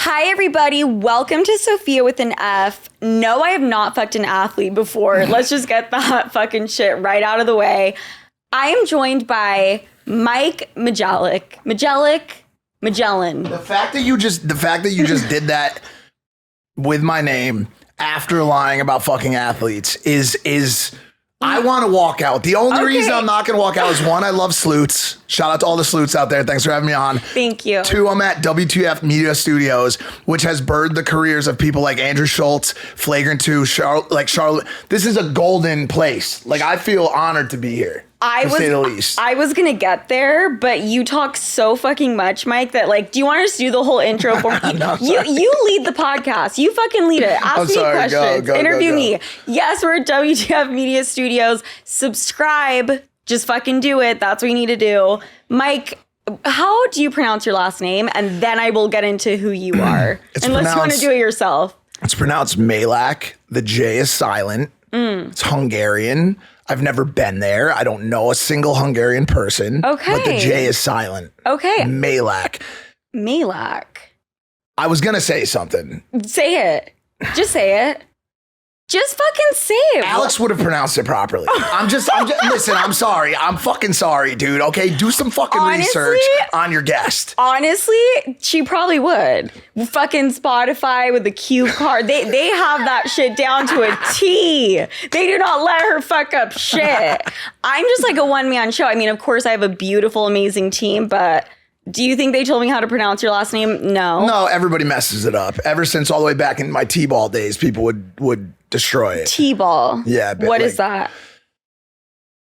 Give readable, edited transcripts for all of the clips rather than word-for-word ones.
Hi, everybody. Welcome to Sofia with an F. No, I have not fucked an athlete before. Let's just get that fucking shit right out of the way. I am joined by Mike Majlak. Magellan. The fact that you just did that with my name after lying about fucking athletes is I want to walk out. The only reason I'm not going to walk out is one, I love sleuths. Shout out to all the sleuths out there. Thanks for having me on. Thank you. Two, I'm at W2F Media Studios, which has birthed the careers of people like Andrew Schultz, Flagrant 2, Charlotte. This is a golden place. Like, I feel honored to be here. To say the least. I was gonna get there, but you talk so fucking much, Mike, that like, do you want us to do the whole intro for No, you lead the podcast. You fucking lead it. Ask me questions. Interview me. Yes, we're at WTF Media Studios. Subscribe. Just fucking do it. That's what you need to do. Mike, how do you pronounce your last name? And then I will get into who you are. Unless you want to do it yourself. It's pronounced Majlak. The J is silent. It's Hungarian. I've never been there. I don't know a single Hungarian person. Okay. But the J is silent. Okay. Majlak. I was going to say something. Say it. Just say it. Just fucking say it. Alex would have pronounced it properly. Listen, I'm sorry. I'm fucking sorry, dude. Okay, do some fucking research on your guest. Honestly, she probably would. Fucking Spotify with the cue card. They have that shit down to a T. They do not let her fuck up shit. I'm just like a one-man show. I mean, of course, I have a beautiful, amazing team, but do you think they told me how to pronounce your last name? No. No, everybody messes it up. Ever since all the way back in my T-ball days, people would destroy it. T-ball. Yeah. What is that?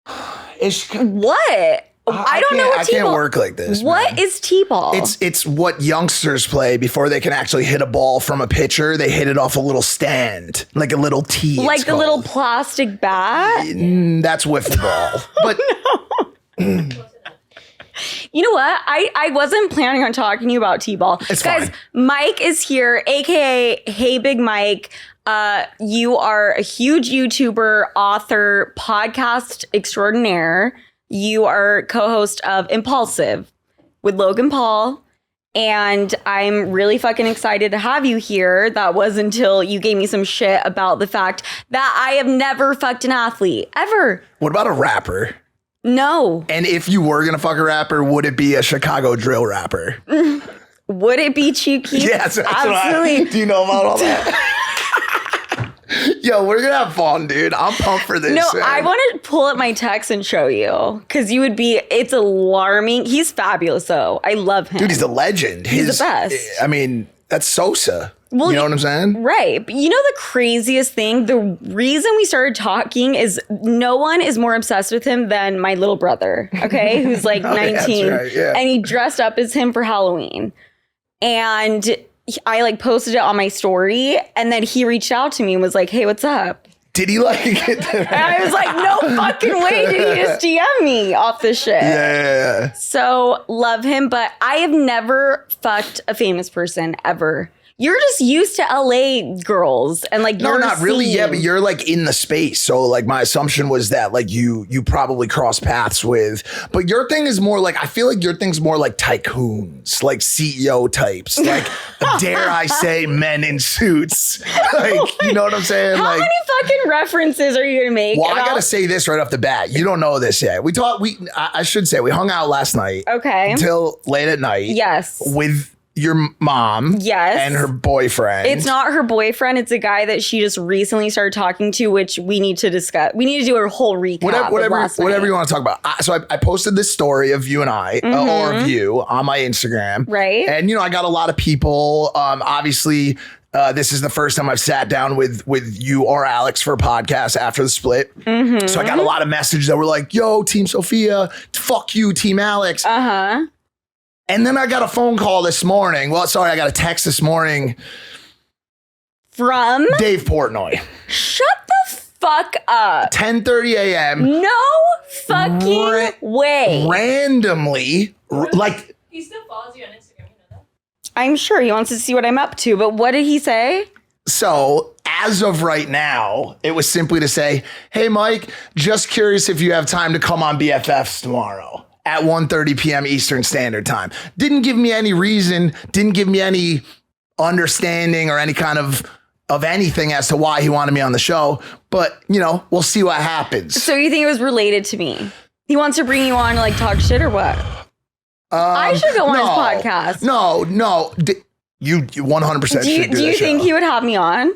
What? I don't know what I T-ball. can't work like this. What is T-ball? It's what youngsters play before they can actually hit a ball from a pitcher. They hit it off a little stand, like a little tee. Like a little plastic bat? That's wiffle ball. But you know what? I wasn't planning on talking to you about T-ball. It's Guys, fine. Mike is here, aka Hey Big Mike. You are a huge YouTuber, author, podcast extraordinaire. You are co-host of Impulsive with Logan Paul. And I'm really fucking excited to have you here. That was until you gave me some shit about the fact that I have never fucked an athlete, ever. What about a rapper? No. And if you were going to fuck a rapper, would it be a Chicago drill rapper? Would it be Chief Keef? Yes. Absolutely. Do you know about all that? Yo, we're going to have fun, dude. I'm pumped for this. No, I want to pull up my text and show you. Because you would be, it's alarming. He's fabulous, though. I love him. Dude, he's a legend. He's the best. I mean, that's Sosa. Well, you know what I'm saying? Right. But you know the craziest thing? The reason we started talking is no one is more obsessed with him than my little brother, okay? Who's like 19. Yeah, that's right, yeah. And he dressed up as him for Halloween. And I like posted it on my story. And then he reached out to me and was like, hey, what's up? Did he like it? And I was like, no fucking way did he just DM me off this shit. Yeah. So love him, but I have never fucked a famous person ever. You're just used to LA girls and like No, not really. Yeah, but you're like in the space. So like my assumption was that like you probably cross paths with, but your thing is more like, I feel like your thing's more like tycoons, like CEO types, like dare I say men in suits. Like, you know what I'm saying? How like, many fucking references are you gonna make? well, I gotta say this right off the bat. You don't know this yet. I should say we hung out last night. Okay. Until late at night. Yes. With your mom. Yes. And her boyfriend. It's not her boyfriend. It's a guy that she just recently started talking to, which we need to discuss. We need to do a whole recap. Whatever you want to talk about. So I posted this story of you and I, or of you, on my Instagram. Right. And, you know, I got a lot of people. Obviously, this is the first time I've sat down with you or Alex for a podcast after the split. So I got a lot of messages that were like, yo, Team Sofia, fuck you, Team Alex. Uh-huh. And then I got a phone call this morning. Well, sorry, I got a text this morning. From? Dave Portnoy. Shut the fuck up. 10:30 a.m. No fucking way. Randomly, like... He still follows you on Instagram, you know that? I'm sure he wants to see what I'm up to, but what did he say? So, as of right now, it was simply to say, hey, Mike, just curious if you have time to come on BFFs tomorrow at 1:30 p.m. Eastern Standard Time. Didn't give me any reason, didn't give me any understanding or any kind of anything as to why he wanted me on the show. But, you know, we'll see what happens. So you think it was related to me? He wants to bring you on to like talk shit or what? I should go on his podcast. No. You 100% should do Do you think he would have me on?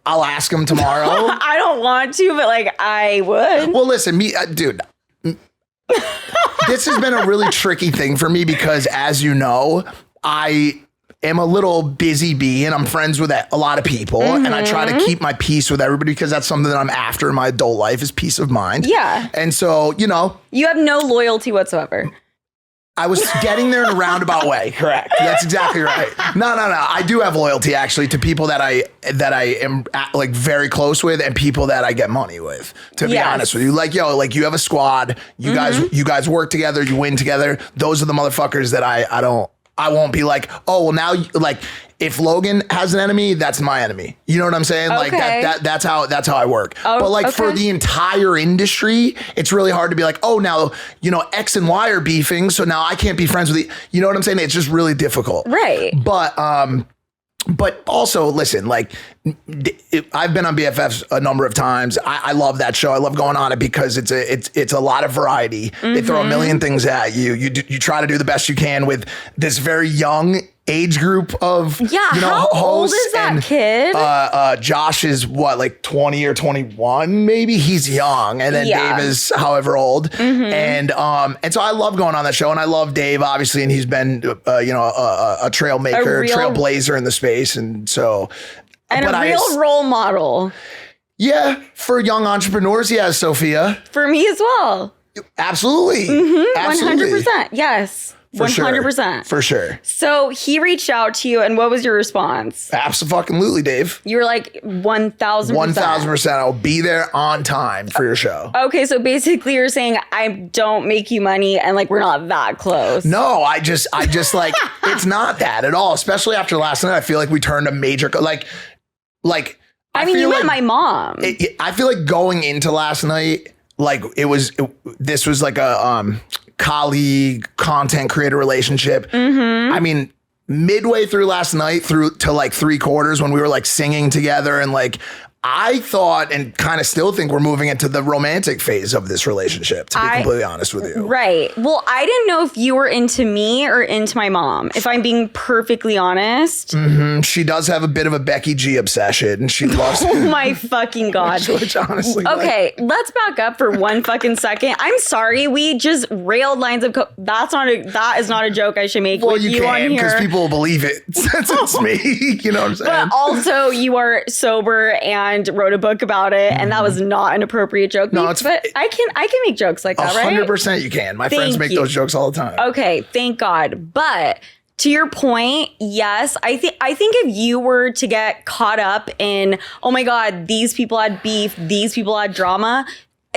I'll ask him tomorrow. I don't want to, but like I would. Well, listen, dude, this has been a really tricky thing for me because, as you know, I am a little busy bee and I'm friends with a lot of people and I try to keep my peace with everybody because that's something that I'm after in my adult life is peace of mind. Yeah. And so, you know. You have no loyalty whatsoever. I was getting there in a roundabout way. Correct. That's exactly right. No. I do have loyalty actually to people that I am like very close with and people that I get money with. To be honest with you, like you have a squad. You guys work together. You win together. Those are the motherfuckers that I won't be like, oh well now like if Logan has an enemy, that's my enemy. You know what I'm saying? Okay. Like that's how I work. Oh, but like for the entire industry, it's really hard to be like, oh now, you know, X and Y are beefing, so now I can't be friends with you know what I'm saying? It's just really difficult. Right. But also, listen, like I've been on BFFs a number of times. I love that show. I love going on it because it's a lot of variety. They throw a million things at you. You try to do the best you can with this very young age group of how old is that kid? Josh is what, like 20 or 21 maybe. He's young, and then Dave is however old, and so I love going on that show, and I love Dave obviously, and he's been a trailblazer in the space, and so and a real role model. Yeah, for young entrepreneurs, Sofia. For me as well. Absolutely. 100%. Yes. For 100%. Sure. For sure. So he reached out to you, and what was your response? Absolutely, Dave. You were like 1,000%. 1,000%. I'll be there on time for your show. Okay, so basically you're saying I don't make you money, and like we're not that close. No, I just like it's not that at all. Especially after last night, I feel like we turned a major like. I mean, you met my mom. I feel like going into last night, like this was like a colleague content creator relationship. I mean, midway through last night through to like 3/4 when we were like singing together and like I thought and kind of still think we're moving into the romantic phase of this relationship, to be completely honest with you. Right. Well, I didn't know if you were into me or into my mom, if I'm being perfectly honest. She does have a bit of a Becky G obsession. She loves Oh my fucking God. Which honestly. Okay, let's back up for one fucking second. I'm sorry. We just railed lines of that is not a joke I should make with you on here. Because people will believe it since it's me. You know what I'm saying? But also you are sober and wrote a book about it, and that was not an appropriate joke. No, but I can make jokes like that, right? 100% you can. My friends make those jokes all the time. Okay, thank God. But to your point, yes, I think if you were to get caught up in, oh my God, these people had beef, these people had drama,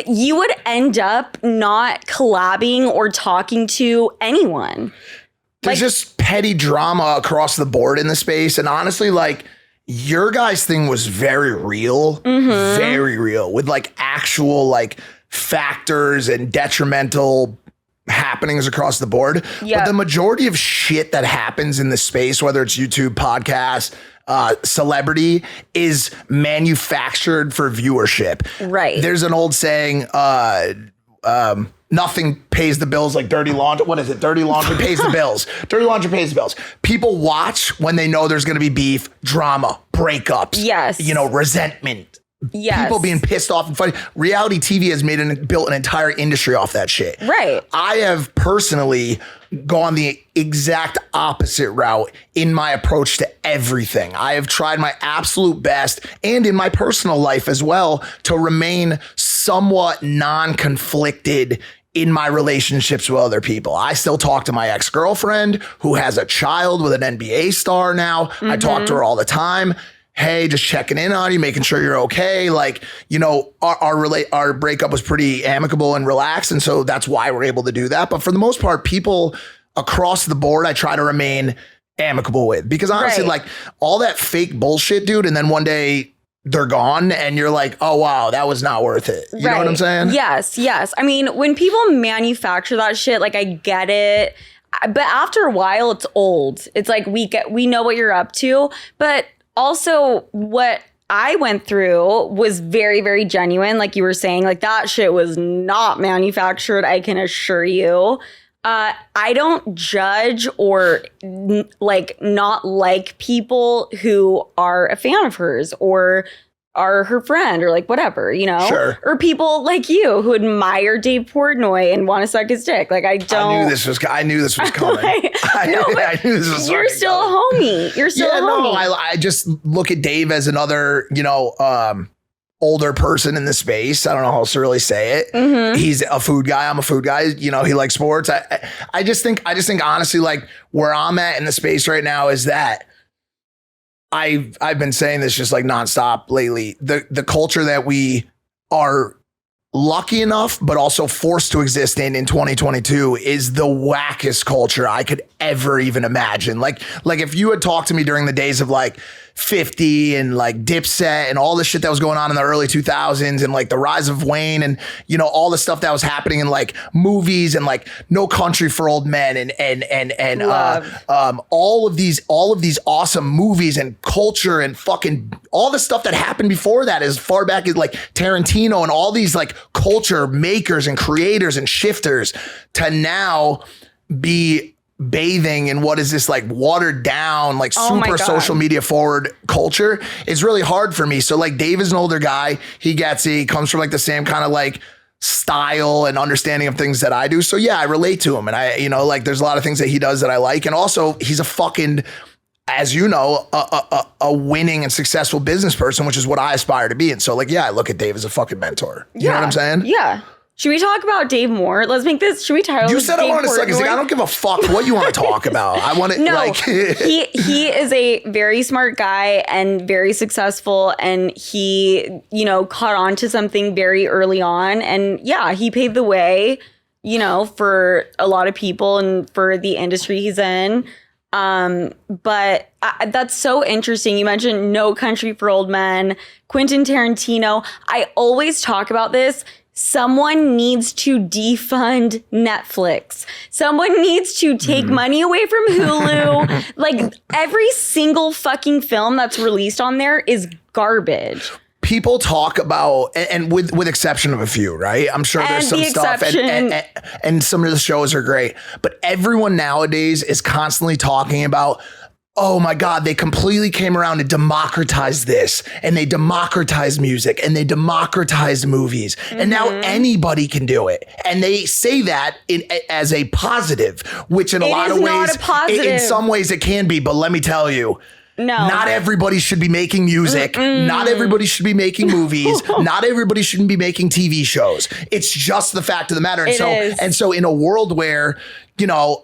you would end up not collabing or talking to anyone. There's just petty drama across the board in the space, and honestly, like, your guys' thing was very real, very real, with like actual like factors and detrimental happenings across the board. Yep. But the majority of shit that happens in the space, whether it's YouTube, podcast, celebrity, is manufactured for viewership. Right. There's an old saying, nothing pays the bills like dirty laundry. What is it? Dirty laundry pays the bills. Dirty laundry pays the bills. People watch when they know there's going to be beef, drama, breakups. Yes. You know, resentment. Yes. People being pissed off and fighting. Reality TV has built an entire industry off that shit. Right. I have personally gone the exact opposite route in my approach to everything. I have tried my absolute best, and in my personal life as well, to remain somewhat non-conflicted in my relationships with other people. I still talk to my ex-girlfriend who has a child with an NBA star now. I talk to her all the time. Hey, just checking in on you, making sure you're okay. Like, you know, our breakup was pretty amicable and relaxed, and so that's why we're able to do that. But for the most part, people across the board, I try to remain amicable with, because honestly, like all that fake bullshit, dude, and then one day they're gone and you're like, oh wow, that was not worth it. You know what I'm saying? Yes. I mean, when people manufacture that shit, like I get it. but after a while, it's old. It's like we know what you're up to, but also what I went through was very, very genuine. Like you were saying, like that shit was not manufactured. I can assure you. I don't judge or not like people who are a fan of hers or are her friend or like whatever, you know? Sure. Or people like you who admire Dave Portnoy and want to suck his dick. Like I knew this was coming. I knew this was you're still a homie. You're still a homie. No, I just look at Dave as another, older person in the space. I don't know how else to really say it. Mm-hmm. He's a food guy. I'm a food guy. You know, he likes sports. I just think honestly, like where I'm at in the space right now is that I've been saying this just like nonstop lately. The culture that we are lucky enough, but also forced to exist in 2022 is the wackest culture I could ever even imagine. Like if you had talked to me during the days of like 50 and like Dipset and all the shit that was going on in the early 2000s and like the rise of Wayne and, all the stuff that was happening in like movies and like No Country for Old Men and all of these awesome movies and culture and fucking all the stuff that happened before that as far back as like Tarantino and all these like culture makers and creators and shifters to now be bathing in what is this like watered down, like super social media forward culture. It's really hard for me. So like Dave is an older guy. He gets it. He comes from like the same kind of like style and understanding of things that I do. So yeah, I relate to him. And I, like there's a lot of things that he does that I like. And also he's a fucking, as you know, a winning and successful business person, which is what I aspire to be. And so like, yeah, I look at Dave as a fucking mentor. You know what I'm saying? Yeah. Should we talk about Dave more? Let's make this. Should we title? You said I wanted to suck. Like, I don't give a fuck what you want to talk about. I want to like. he is a very smart guy and very successful, and he caught on to something very early on, and yeah, he paved the way, for a lot of people and for the industry he's in. But that's so interesting. You mentioned No Country for Old Men, Quentin Tarantino. I always talk about this. Someone needs to defund Netflix. Someone needs to take money away from Hulu. Like every single fucking film that's released on there is garbage. People talk about, and with exception of a few, right? I'm sure there's some stuff, and some of the shows are great, but everyone nowadays is constantly talking about, oh my God, they completely came around to democratize this, and they democratized music, and they democratized movies, and now anybody can do it. And they say that as a positive, which in a lot of ways, in some ways it can be, but let me tell you, no. Not everybody should be making music. Not everybody should be making movies. Not everybody shouldn't be making TV shows. It's just the fact of the matter. And so in a world where,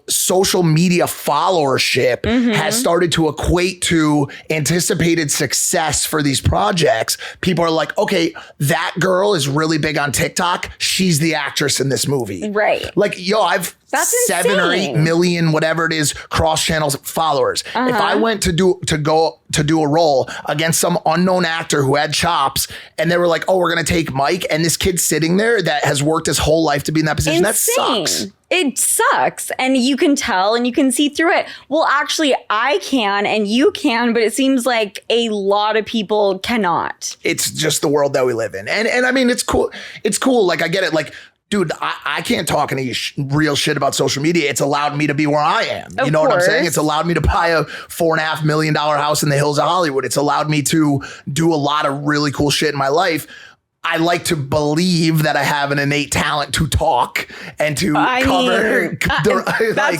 social media followership has started to equate to anticipated success for these projects, people are like, okay, that girl is really big on TikTok. She's the actress in this movie. Right. Like, I've That's 7 insane. Or 8 million, whatever it is, cross channels followers. If I went to do a role against some unknown actor who had chops, and they were like, oh, we're going to take Mike, and this kid's sitting there that has worked his whole life to be in that position. Insane. That sucks. It sucks. And you can tell and you can see through it. Well, actually, I can and you can, but it seems like a lot of people cannot. It's just the world that we live in. And I mean, it's cool. It's cool. Like, I get it. Like, dude, I can't talk any real shit about social media. It's allowed me to be where I am. You know what I'm saying? It's allowed me to buy a $4.5 million house in the hills of Hollywood. It's allowed me to do a lot of really cool shit in my life. I like to believe that I have an innate talent to talk and to that's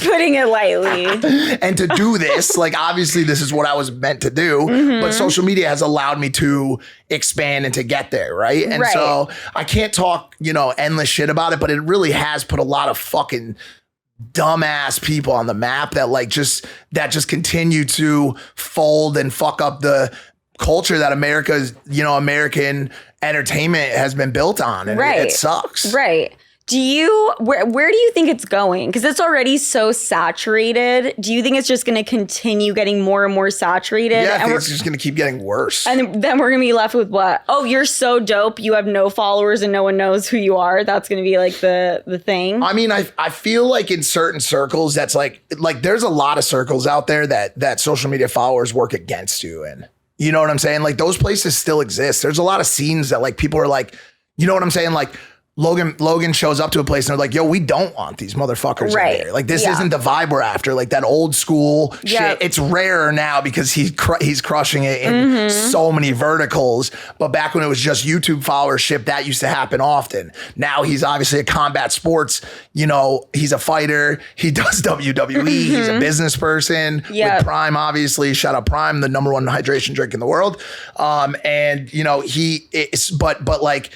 putting it lightly. And to do this, like, obviously this is what I was meant to do, but social media has allowed me to expand and to get there, right? And so I can't talk, endless shit about it, but it really has put a lot of fucking dumbass people on the map that just continue to fold and fuck up the culture that America's, American entertainment has been built on, and it sucks. Right. Where do you think it's going? Because it's already so saturated. Do you think it's just going to continue getting more and more saturated? Yeah, I think it's just going to keep getting worse. And then we're going to be left with what? Oh, you're so dope. You have no followers and no one knows who you are. That's going to be like the thing. I mean, I feel like in certain circles, that's like there's a lot of circles out there that social media followers work against you in. You know what I'm saying? Like those places still exist. There's a lot of scenes that like people are like, you know what I'm saying? Like Logan shows up to a place and they're like, yo, we don't want these motherfuckers in here. Like this isn't the vibe we're after. Like that old school shit. It's rarer now because he's crushing it in so many verticals. But back when it was just YouTube followership, that used to happen often. Now he's obviously a combat sports, you know, he's a fighter. He does WWE. He's a business person with Prime, obviously. Shout out Prime, the #1 hydration drink in the world. And you know, but like,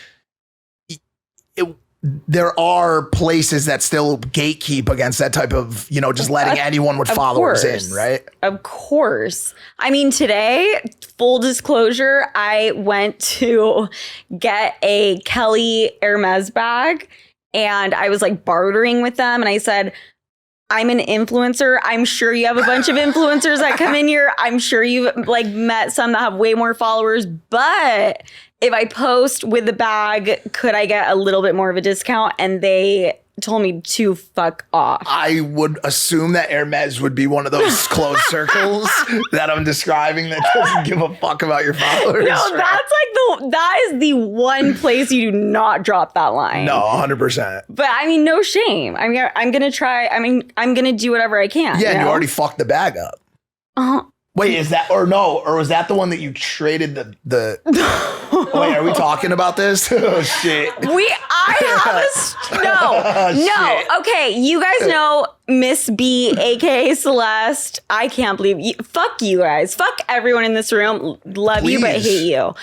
there are places that still gatekeep against that type of, you know, just letting anyone with followers in, right? Of course. I mean, today, full disclosure, I went to get a Kelly Hermes bag and I was like bartering with them and I said, I'm an influencer. I'm sure you have a bunch of influencers that come in here. I'm sure you've like met some that have way more followers, but if I post with the bag, could I get a little bit more of a discount? And they told me to fuck off. I would assume that Hermes would be one of those closed circles that I'm describing that doesn't give a fuck about your followers. No, that is the one place you do not drop that line. No, 100%. But I mean, no shame. I mean, I'm going to try. I mean, I'm going to do whatever I can. Yeah, and you already fucked the bag up. Wait, is that, or was that the one that you traded the wait, are we talking about this? Oh, shit. No. Okay, you guys know Miss B, aka Celeste. I can't believe you. Fuck you guys. Fuck everyone in this room. Love you, but hate you.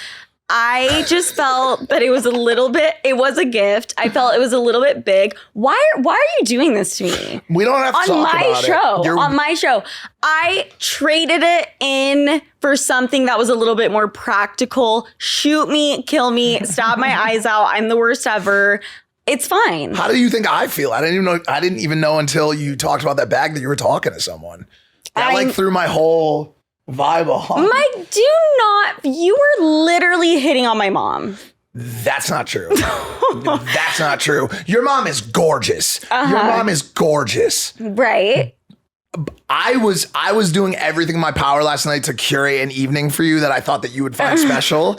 I just felt that it was a gift. I felt it was a little bit big. Why are you doing this to me? We don't have to talk about it. On my show. I traded it in for something that was a little bit more practical. Shoot me, kill me, stab my eyes out. I'm the worst ever. It's fine. How do you think I feel? I didn't even know until you talked about that bag that you were talking to someone. That threw my whole vibe off. Mike, you were literally hitting on my mom. That's not true. That's not true. Your mom is gorgeous. Your mom is gorgeous. Right. I was doing everything in my power last night to curate an evening for you that I thought that you would find special.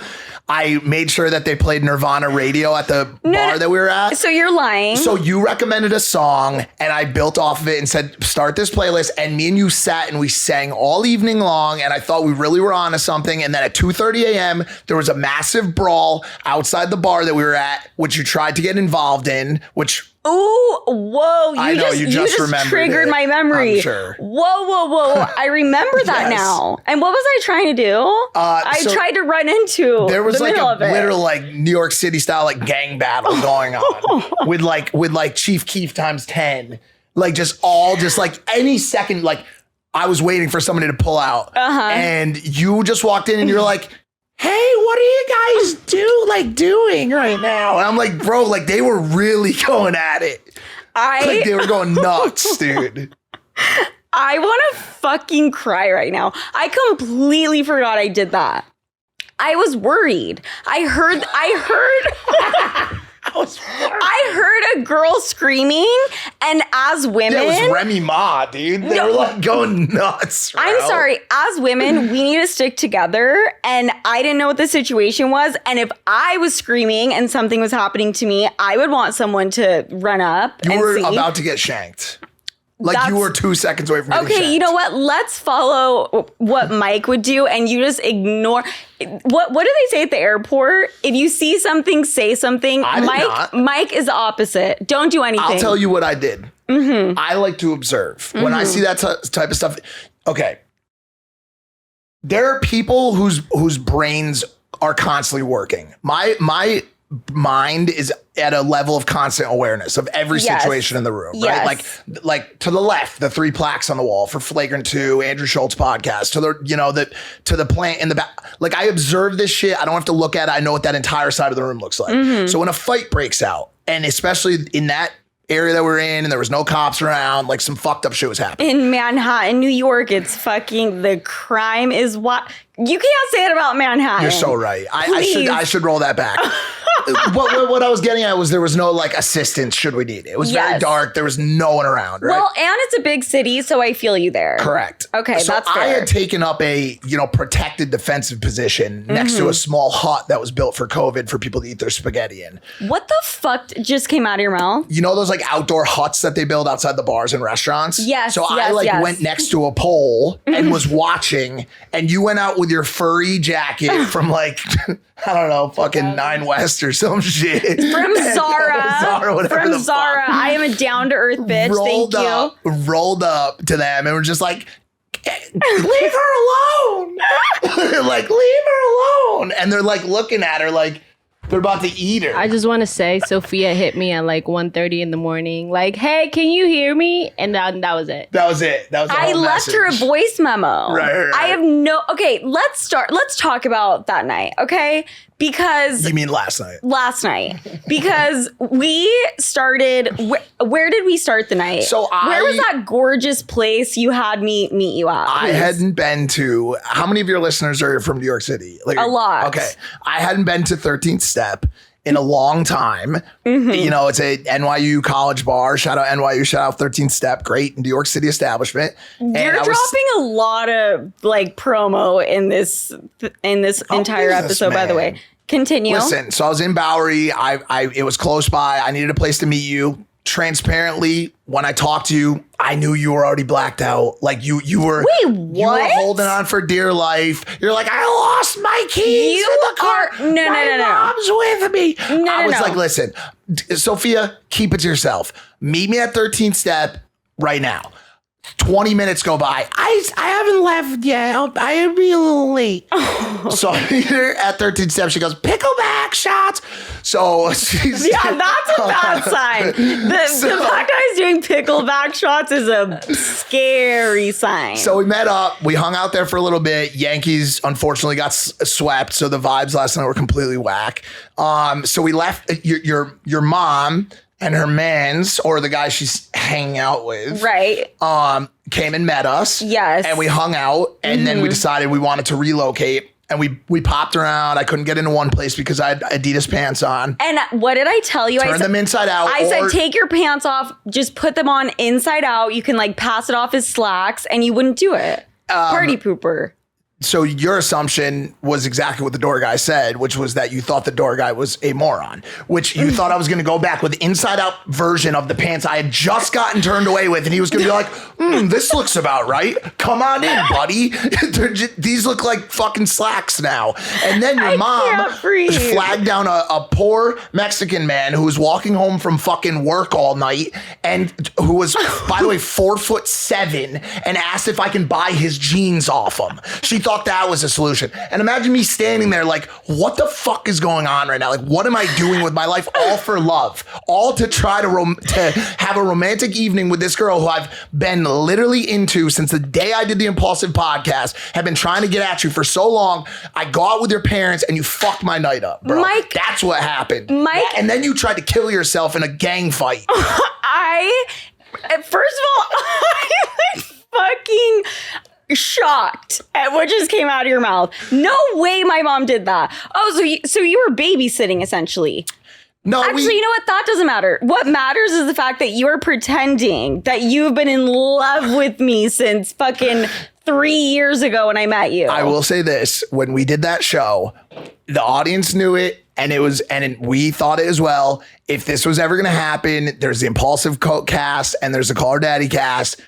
I made sure that they played Nirvana radio at the bar that we were at. So you're lying. So you recommended a song and I built off of it and said, start this playlist. And me and you sat and we sang all evening long. And I thought we really were onto something. And then at 2:30 a.m., there was a massive brawl outside the bar that we were at, which you tried to get involved in, which... Ooh, whoa, you just triggered my memory. I'm sure. Whoa. I remember that now. And what was I trying to do? I tried to run into there was the like middle a of it. literal like New York City style like gang battle going on with like Chief Keef times 10. Like just like any second, like I was waiting for somebody to pull out. And you just walked in and you're like, hey, what are you guys doing right now? And I'm like, bro, like they were really going at it. Like they were going nuts, dude. I want to fucking cry right now. I completely forgot I did that. I was worried. I heard a girl screaming, and as women... Yeah, it was Remy Ma, dude. They were like going nuts. Bro. I'm sorry. As women, we need to stick together, and I didn't know what the situation was, and if I was screaming and something was happening to me, I would want someone to run up and see. You were about to get shanked. You were 2 seconds away from getting shanked. Okay, you know what? Let's follow what Mike would do, and you just ignore... What do they say at the airport? If you see something, say something. Mike is the opposite. Don't do anything. I'll tell you what I did. I like to observe. When I see that type of stuff... Okay. There are people whose brains are constantly working. My mind is at a level of constant awareness of every situation in the room, right? Like to the left, the 3 plaques on the wall for Flagrant 2, Andrew Schultz podcast, to the plant in the back. Like I observe this shit. I don't have to look at it. I know what that entire side of the room looks like. So when a fight breaks out And especially in that area that we're in, and there was no cops around, like some fucked up shit was happening. In Manhattan, New York, it's fucking, the crime is what you can't say it about Manhattan. You're so right. I should roll that back. what I was getting at was there was no like assistance should we need it. It was very dark. There was no one around, right? Well, and it's a big city, so I feel you there. Correct. Okay, so that's fair. I had taken up a, protected defensive position next to a small hut that was built for COVID for people to eat their spaghetti in. What the fuck just came out of your mouth? You know those like outdoor huts that they build outside the bars and restaurants? Yes. So I went next to a pole and was watching, and you went out with your furry jacket from like I don't know, fucking 9 West or some shit. From Zara. Whatever From the Zara. fuck. I am a down to earth bitch. Rolled up to them and were just like, leave her alone. Like, leave her alone. And they're like looking at her like they're about to eat her. I just want to say Sofia hit me at like 1:30 in the morning. Like, hey, can you hear me? And that was it. That was it. That was the I whole left her a message. voice memo. Right. I have no. Okay, let's talk about that night, okay? Because You mean last night? last night, because we started. Where did we start the night? Where was that gorgeous place you had me meet you at? I please? hadn't been to. How many of your listeners are from New York City? Like A lot. Okay, I hadn't been to 13th Step in a long time. It's a NYU college bar. Shout out NYU. Shout out 13th Step. Great New York City establishment. You're dropping a lot of like promo in this entire episode. By the way, continue. Listen, so I was in Bowery. It was close by. I needed a place to meet you. Transparently, when I talked to you, I knew you were already blacked out. Like you were. Wait, You were what? holding on for dear life. You're like, I lost my keys in the car. My mom's with me. I was like, listen, Sofia, keep it to yourself. Meet me at 13th Step right now. 20 minutes go by. I haven't left yet. I'll be a little late. So here at 13th Step, she goes, pickleback shots. So she's... Yeah, that's a bad sign. The fact I was doing pickleback shots is a scary sign. So we met up. We hung out there for a little bit. Yankees, unfortunately, got swept. So the vibes last night were completely whack. So we left your mom and her mans, or the guy she's hanging out with, right, came and met us. Yes. And we hung out, and then we decided we wanted to relocate, and we popped around. I couldn't get into one place because I had Adidas pants on. And what did I tell you? Turn them inside out. I said, take your pants off, just put them on inside out. You can like pass it off as slacks, and you wouldn't do it. Party pooper. So your assumption was exactly what the door guy said, which was that you thought the door guy was a moron, which you thought I was going to go back with the inside out version of the pants I had just gotten turned away with. And he was going to be like, this looks about right. Come on in, buddy. These look like fucking slacks now. And then your mom flagged down a poor Mexican man who was walking home from fucking work all night and who was, by the way, 4'7" and asked if I can buy his jeans off him. She thought that was a solution. And imagine me standing there like, what the fuck is going on right now? Like, what am I doing with my life? All for love. All to try to have a romantic evening with this girl who I've been literally into since the day I did the Impulsive podcast, have been trying to get at you for so long. I go out with your parents and you fucked my night up, bro. Mike, that's what happened. Mike. And then you tried to kill yourself in a gang fight. First of all, I'm fucking shocked at what just came out of your mouth. No way my mom did that. Oh, so you were babysitting essentially. No, actually, you know what? That doesn't matter. What matters is the fact that you are pretending that you've been in love with me since fucking 3 years ago when I met you. I will say this. When we did that show, the audience knew it. And we thought it as well. If this was ever going to happen, there's the Impulsive cast and there's the Call Her Daddy cast.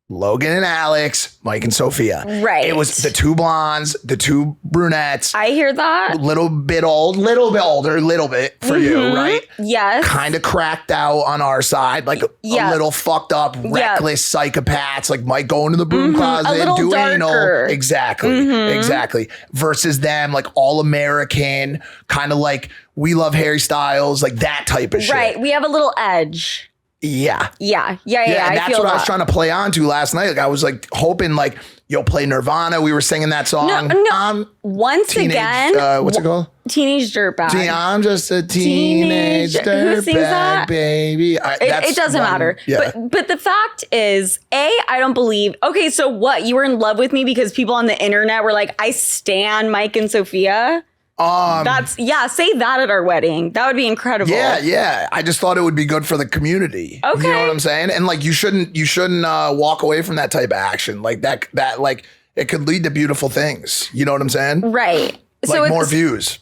Logan and Alex, Mike and Sofia. Right. It was the two blondes, the two brunettes. I hear that. Little bit older, little bit for you, right? Yes. Kind of cracked out on our side, like a little fucked up, reckless psychopaths, like Mike going to the broom closet, do anal. Exactly. Versus them, like all American, kind of like We Love Harry Styles, like that type of shit. Right. We have a little edge. Yeah. Yeah. And I that's feel what I was that. trying to play on to last night. Like I was like hoping like you'll play Nirvana. We were singing that song. No. Once again, what's it called? Teenage Dirtbag. I'm just a teenage Who sings dirtbag that? baby. It doesn't matter. Yeah. But the fact is, I don't believe. Okay, so what? You were in love with me because people on the internet were like, I stan Mike and Sofia. Say that at our wedding. That would be incredible. Yeah. I just thought it would be good for the community. Okay. You know what I'm saying? And like you shouldn't walk away from that type of action. Like that like it could lead to beautiful things. You know what I'm saying? Right. Like So more views.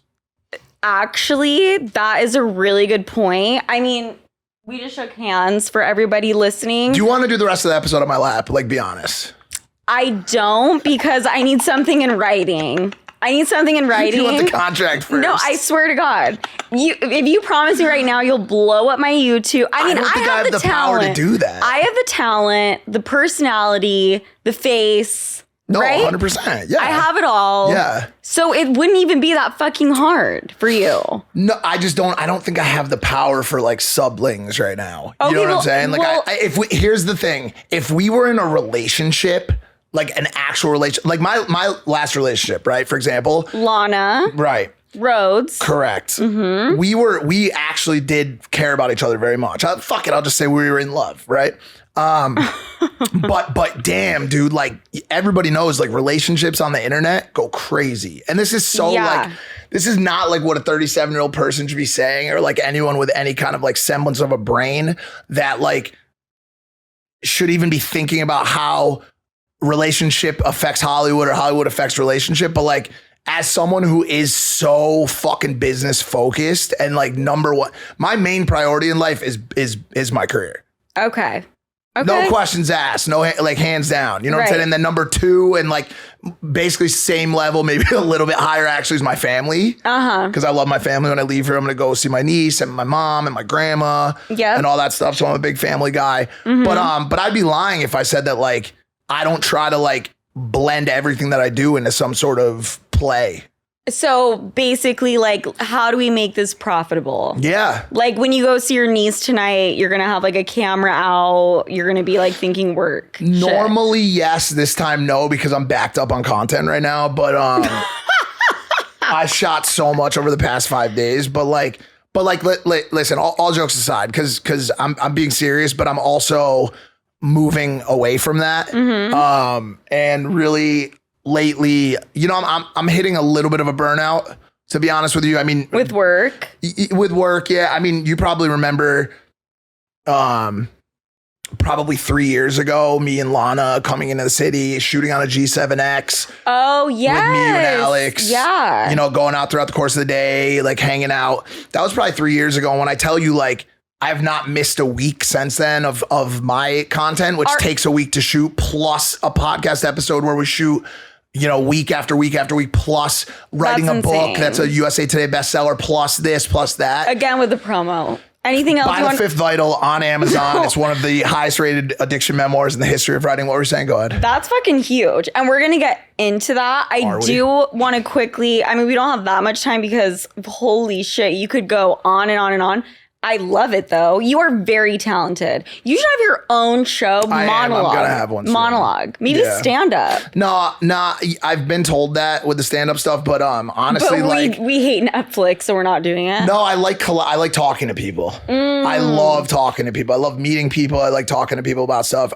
Actually, that is a really good point. I mean, we just shook hands for everybody listening. Do you want to do the rest of the episode on my lap? Like, be honest. I don't, because I need something in writing. You want the contract first. No, I swear to God. If you promise me right now, you'll blow up my YouTube. I mean, don't think I have the power to do that. I have the talent, the personality, the face. No, right? 100%. Yeah. I have it all. Yeah. So it wouldn't even be that fucking hard for you. No, I don't think I have the power for like sublings right now. You know what I'm saying? Like here's the thing. If we were in a relationship, like an actual relationship, like my last relationship, right? For example, Lana. right. Rhoades. Correct. Mm-hmm. We actually did care about each other very much. Fuck it. I'll just say we were in love. Right. But damn, dude, like everybody knows like relationships on the internet go crazy. And this is this is not like what a 37-year-old person should be saying, or like anyone with any kind of like semblance of a brain that like should even be thinking about how relationship affects Hollywood or Hollywood affects relationship. But like, as someone who is so fucking business focused and like number one, my main priority in life is my career. Okay. No questions asked. No, like hands down. You know what I'm saying? And then number two, and like basically same level, maybe a little bit higher actually, is my family. Because I love my family. When I leave here, I'm going to go see my niece and my mom and my grandma and all that stuff. So I'm a big family guy. But I'd be lying if I said that like I don't try to like blend everything that I do into some sort of play. So basically, like, how do we make this profitable? Yeah. Like when you go see your niece tonight, you're going to have like a camera out. You're going to be like thinking work. Normally, yes. This time, no, because I'm backed up on content right now. But I shot so much over the past 5 days. But listen, all jokes aside, because I'm being serious, but I'm also moving away from that. And really lately, you know, I'm hitting a little bit of a burnout, to be honest with you. I mean, with work, yeah. I mean, you probably remember, probably 3 years ago, me and Lana coming into the city, shooting on a G7X. Oh yeah, with me and Alex. Yeah, you know, going out throughout the course of the day, like hanging out. That was probably 3 years ago. And when I tell you, like, I've not missed a week since then of my content, which takes a week to shoot, plus a podcast episode where we shoot, you know, week after week after week, plus writing a book that's a USA Today bestseller, plus this, plus that. Again with the promo. Anything else? Buy The Fifth Vital on Amazon. It's one of the highest rated addiction memoirs in the history of writing. What were you saying? Go ahead. That's fucking huge. And we're going to get into that. I do want to quickly, I mean, we don't have that much time because holy shit, you could go on and on and on. I love it though. You are very talented. You should have your own show. Monologue. I'm gonna have one soon. Monologue. Maybe stand up. No, I've been told that with the stand up stuff, but honestly, but we hate Netflix, so we're not doing it. No, I like talking to people. I love talking to people. I love meeting people. I like talking to people about stuff.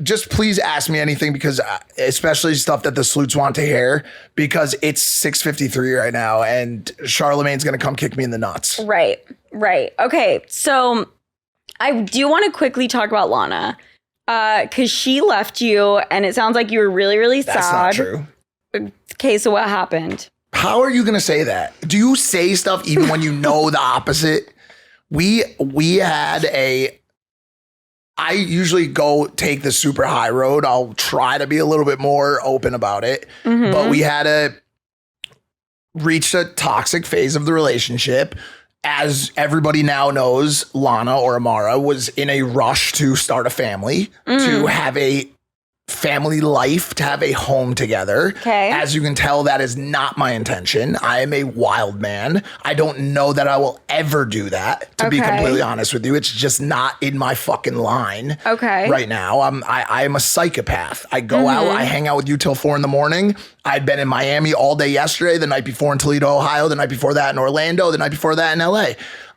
Just please ask me anything, because especially stuff that the sleuths want to hear, because it's 6:53 right now, and Charlemagne's gonna come kick me in the nuts. Right. Okay. So I do want to quickly talk about Lana, because she left you and it sounds like you were really, really sad. That's not true. Okay. So what happened? How are you going to say that? Do you say stuff even when you know the opposite? I usually go take the super high road. I'll try to be a little bit more open about it, but we had reached a toxic phase of the relationship. As everybody now knows, Lana or Amara was in a rush to start a family, to have a family life, to have a home together. Okay. As you can tell, that is not my intention. I am a wild man. I don't know that I will ever do that, to be Okay. completely honest with you. It's just not in my fucking line. Okay. Right now, I am a psychopath. I go out, I hang out with you till 4 a.m. I'd been in Miami all day yesterday, the night before in Toledo, Ohio, the night before that in Orlando, the night before that in LA.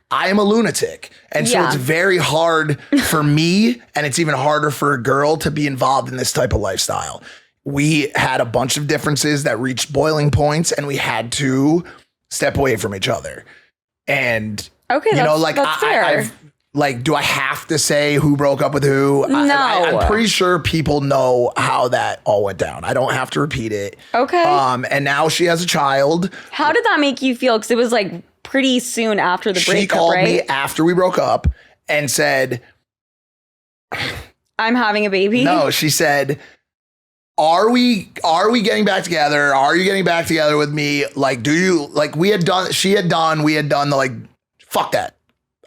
I am a lunatic. And so Yeah. it's very hard for me, and it's even harder for a girl to be involved in this type of lifestyle. We had a bunch of differences that reached boiling points, and we had to step away from each other. And, Okay, you know, that's- like, that's fair. I've, like, do I have to say who broke up with who? No. I'm pretty sure people know how that all went down. I don't have to repeat it. Okay. And now she has a child. How did that make you feel? Because it was like pretty soon after the She breakup, called me right? after we broke up and said, I'm having a baby. no, she said, are we getting back together? Are you getting back together with me? Like, do you, like, we had done the, like, fuck that.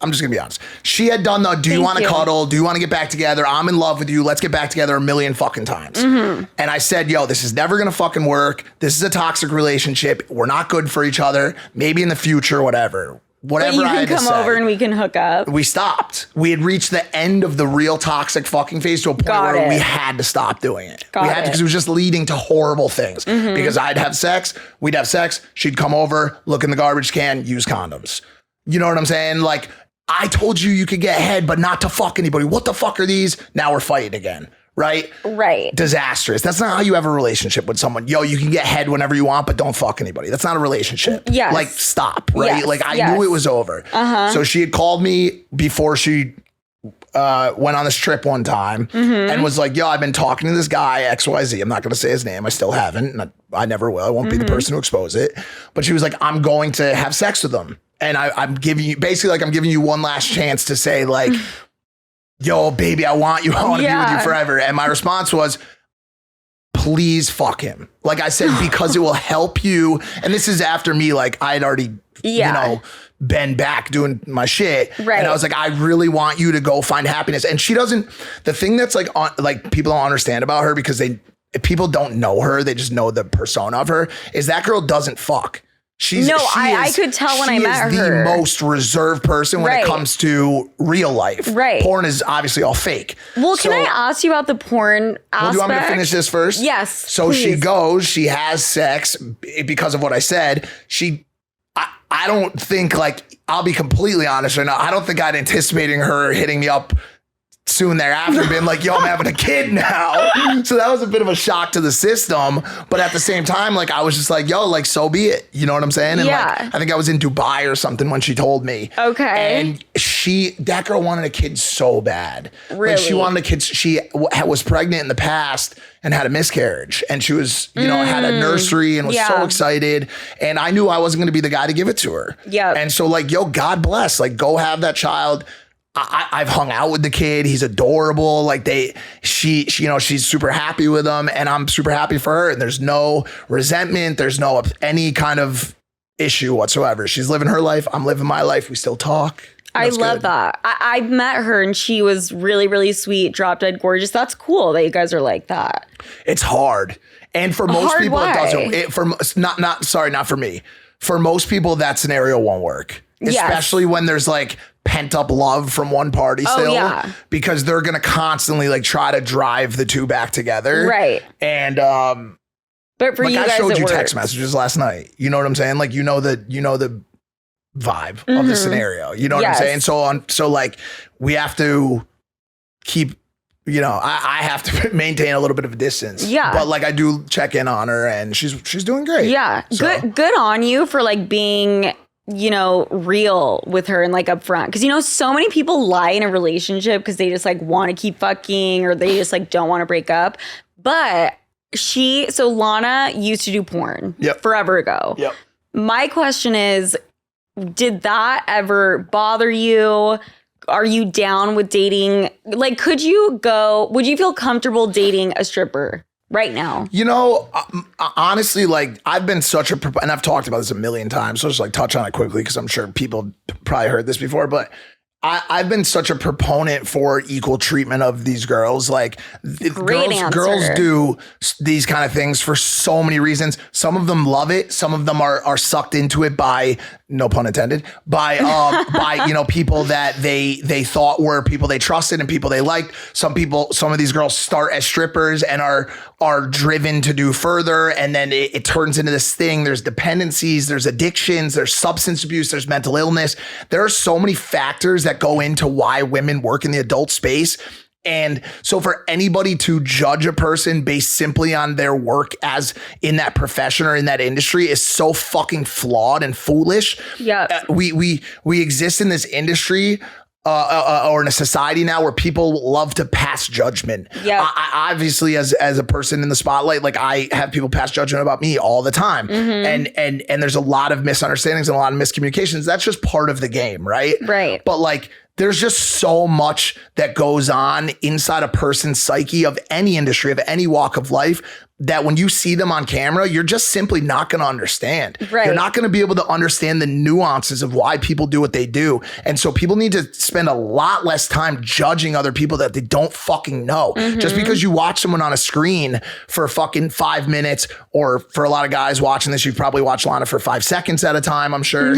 I'm just gonna be honest. She had done the, do you Thank want to you. cuddle? Do you want to get back together? I'm in love with you. Let's get back together a million fucking times. Mm-hmm. And I said, yo, this is never gonna fucking work. This is a toxic relationship. We're not good for each other. Maybe in the future, whatever. But Whatever you I can had to come say. over and we can hook up. We stopped. We had reached the end of the real toxic fucking phase to a point Got where it. we had to stop doing it. Got we had to, it. because it was just leading to horrible things. Because I'd have sex, we'd have sex, she'd come over, look in the garbage can, use condoms. You know what I'm saying? Like, I told you could get head, but not to fuck anybody. What the fuck are these? Now we're fighting again. Right? Right. Disastrous. That's not how you have a relationship with someone. Yo, you can get head whenever you want, but don't fuck anybody. That's not a relationship. Yes. Like, stop, right? Yes, Like, I yes. knew it was over. So she had called me before she went on this trip one time and was like, yo, I've been talking to this guy, XYZ. I'm not going to say his name. I still haven't. And I never will. I won't be the person to expose it. But she was like, I'm going to have sex with him. And I'm giving you, basically, like, I'm giving you one last chance to say, like, yo, baby, I want you. I want to be with Yeah. you forever. And my response was, please fuck him. Like I said, because it will help you. And this is after me, like, I'd already, Yeah. you know, been back doing my shit. Right. And I was like, I really want you to go find happiness. And she doesn't, the thing that's like, like, people don't understand about her, because people don't know her, they just know the persona of her, is that girl doesn't fuck. I could tell when I met She is her. the most reserved person when Right. it comes to real life. Right. Porn is obviously all fake. Well, can So- I ask you about the porn aspect? Well, do you want me to finish this first? Yes, So she please. goes, she has sex because of what I said. I don't think, like, I'll be completely honest right now, I don't think I'd anticipating her hitting me up soon thereafter being like, yo, I'm having a kid now. So that was a bit of a shock to the system. But at the same time, like, I was just like, yo, like, so be it. You know what I'm saying? And Yeah. like, I think I was in Dubai or something when she told me. Okay. And that girl wanted a kid so bad. Like, she Really? wanted a kid. She was pregnant in the past and had a miscarriage. And she was, you know, had a nursery and was so yeah. excited. And I knew I wasn't going to be the guy to give it to her. Yep. And so, like, yo, God bless. Like, go have that child. I've hung out with the kid. He's adorable. Like, she's super happy with him, and I'm super happy for her. And there's no resentment. There's no any kind of issue whatsoever. She's living her life. I'm living my life. We still talk. I That's love good. that. I met her and she was really, really sweet, drop dead gorgeous. That's cool that you guys are like that. It's hard, and for most Hard people, why? it doesn't. Not for me. For most people, that scenario won't work. Yes. Especially when there's like pent up love from one party still, yeah. because they're gonna constantly like try to drive the two back together, Right. And But for like, you I guys, showed it you works. text messages last night. You know what I'm saying? Like, you know the vibe of the scenario. You know what I'm Mm-hmm. Yes. saying? So like, we have to keep. You know, I have to maintain a little bit of a distance. Yeah. But like, I do check in on her, and she's doing great. Yeah. So- Good on you for like being, you know, real with her and like upfront. Cause you know, so many people lie in a relationship because they just like want to keep fucking or they just like don't want to break up. But so Lana used to do porn Yep. forever ago. Yep. My question is, did that ever bother you? Are you down with dating? Like, would you feel comfortable dating a stripper right now? You know, honestly, like, I've been such and I've talked about this a million times, so just like touch on it quickly because I'm sure people probably heard this before, but I've been such a proponent for equal treatment of these girls. Like girls do these kind of things for so many reasons. Some of them love it. Some of them are sucked into it by, no pun intended, by people that they thought were people they trusted and people they liked. Some of these girls start as strippers and are driven to do further, and then it turns into this thing. There's dependencies, there's addictions, there's substance abuse, there's mental illness. There are so many factors that go into why women work in the adult space. And so for anybody to judge a person based simply on their work as in that profession or in that industry is so fucking flawed and foolish. Yeah. We exist in this industry or in a society now where people love to pass judgment. Yeah. I obviously as a person in the spotlight, like I have people pass judgment about me all the time. And there's a lot of misunderstandings and a lot of miscommunications. That's just part of the game, right? Right. But like there's just so much that goes on inside a person's psyche of any industry, of any walk of life, that when you see them on camera, you're just simply not going to understand. Right. You're not going to be able to understand the nuances of why people do what they do. And so people need to spend a lot less time judging other people that they don't fucking know. Just because you watch someone on a screen for fucking 5 minutes, or for a lot of guys watching this, you've probably watched Lana for 5 seconds at a time, I'm sure,